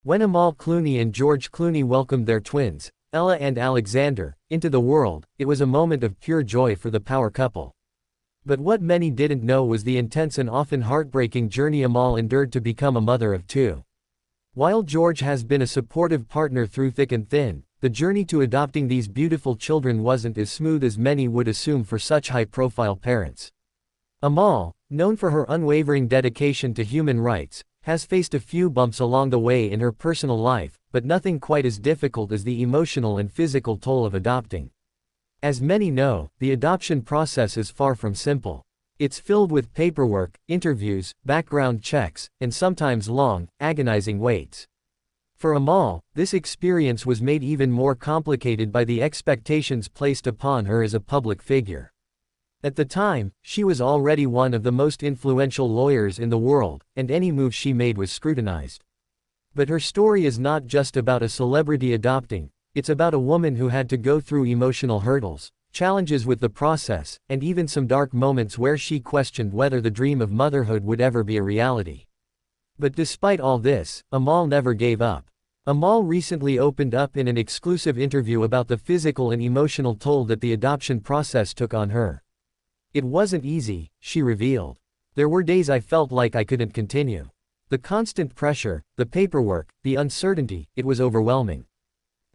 When Amal Clooney and George Clooney welcomed their twins, Ella and Alexander, into the world, it was a moment of pure joy for the power couple. But what many didn't know was the intense and often heartbreaking journey Amal endured to become a mother of two. While George has been a supportive partner through thick and thin, the journey to adopting these beautiful children wasn't as smooth as many would assume for such high-profile parents. Amal, known for her unwavering dedication to human rights, has faced a few bumps along the way in her personal life, but nothing quite as difficult as the emotional and physical toll of adopting. As many know, the adoption process is far from simple. It's filled with paperwork, interviews, background checks, and sometimes long, agonizing waits. For Amal, this experience was made even more complicated by the expectations placed upon her as a public figure. At the time, she was already one of the most influential lawyers in the world, and any move she made was scrutinized. But her story is not just about a celebrity adopting, it's about a woman who had to go through emotional hurdles, challenges with the process, and even some dark moments where she questioned whether the dream of motherhood would ever be a reality. But despite all this, Amal never gave up. Amal recently opened up in an exclusive interview about the physical and emotional toll that the adoption process took on her. "It wasn't easy," she revealed. "There were days I felt like I couldn't continue. The constant pressure, the paperwork, the uncertainty, it was overwhelming."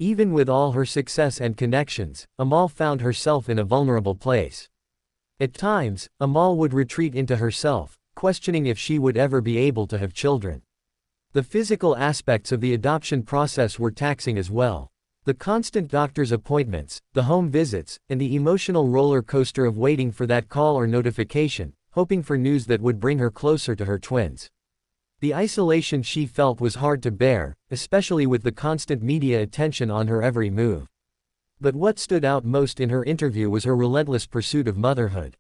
Even with all her success and connections, Amal found herself in a vulnerable place. At times, Amal would retreat into herself, questioning if she would ever be able to have children. The physical aspects of the adoption process were taxing as well. The constant doctor's appointments, the home visits, and the emotional roller coaster of waiting for that call or notification, hoping for news that would bring her closer to her twins. The isolation she felt was hard to bear, especially with the constant media attention on her every move. But what stood out most in her interview was her relentless pursuit of motherhood.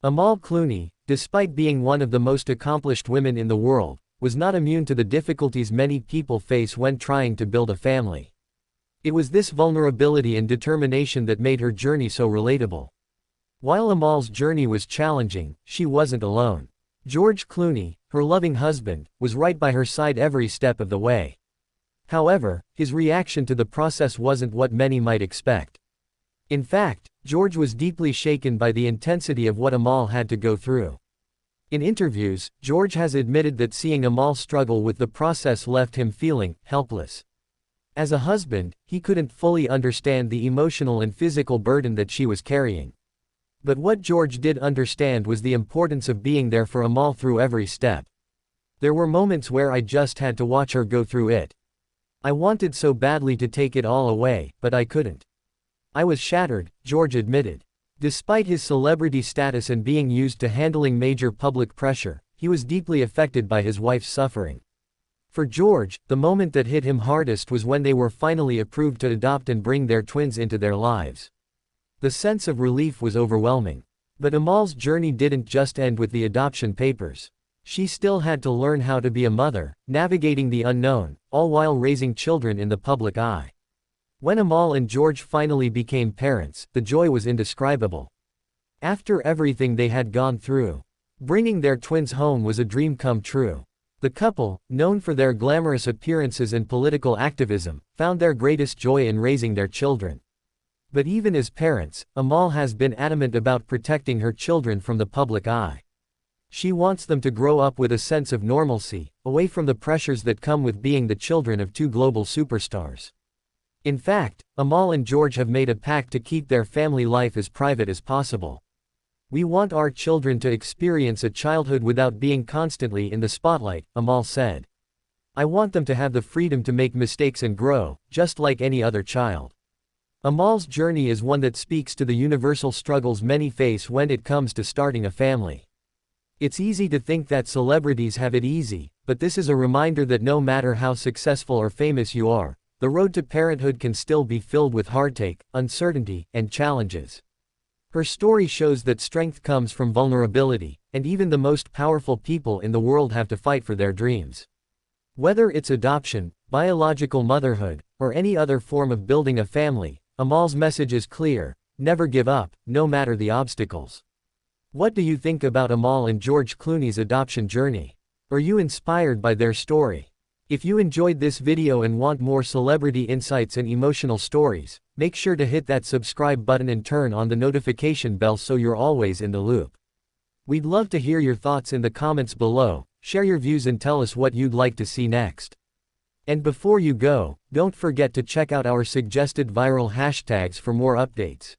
Amal Clooney, despite being one of the most accomplished women in the world, was not immune to the difficulties many people face when trying to build a family. It was this vulnerability and determination that made her journey so relatable. While Amal's journey was challenging, she wasn't alone. George Clooney, her loving husband, was right by her side every step of the way. However, his reaction to the process wasn't what many might expect. In fact, George was deeply shaken by the intensity of what Amal had to go through. In interviews, George has admitted that seeing Amal struggle with the process left him feeling helpless. As a husband, he couldn't fully understand the emotional and physical burden that she was carrying. But what George did understand was the importance of being there for Amal through every step. "There were moments where I just had to watch her go through it. I wanted so badly to take it all away, but I couldn't. I was shattered," George admitted. Despite his celebrity status and being used to handling major public pressure, he was deeply affected by his wife's suffering. For George, the moment that hit him hardest was when they were finally approved to adopt and bring their twins into their lives. The sense of relief was overwhelming. But Amal's journey didn't just end with the adoption papers. She still had to learn how to be a mother, navigating the unknown, all while raising children in the public eye. When Amal and George finally became parents, the joy was indescribable. After everything they had gone through, bringing their twins home was a dream come true. The couple, known for their glamorous appearances and political activism, found their greatest joy in raising their children. But even as parents, Amal has been adamant about protecting her children from the public eye. She wants them to grow up with a sense of normalcy, away from the pressures that come with being the children of two global superstars. In fact, Amal and George have made a pact to keep their family life as private as possible. "We want our children to experience a childhood without being constantly in the spotlight," Amal said. "I want them to have the freedom to make mistakes and grow, just like any other child." Amal's journey is one that speaks to the universal struggles many face when it comes to starting a family. It's easy to think that celebrities have it easy, but this is a reminder that no matter how successful or famous you are, the road to parenthood can still be filled with heartache, uncertainty, and challenges. Her story shows that strength comes from vulnerability, and even the most powerful people in the world have to fight for their dreams. Whether it's adoption, biological motherhood, or any other form of building a family, Amal's message is clear: never give up, no matter the obstacles. What do you think about Amal and George Clooney's adoption journey? Are you inspired by their story? If you enjoyed this video and want more celebrity insights and emotional stories, make sure to hit that subscribe button and turn on the notification bell so you're always in the loop. We'd love to hear your thoughts in the comments below, share your views and tell us what you'd like to see next. And before you go, don't forget to check out our suggested viral hashtags for more updates.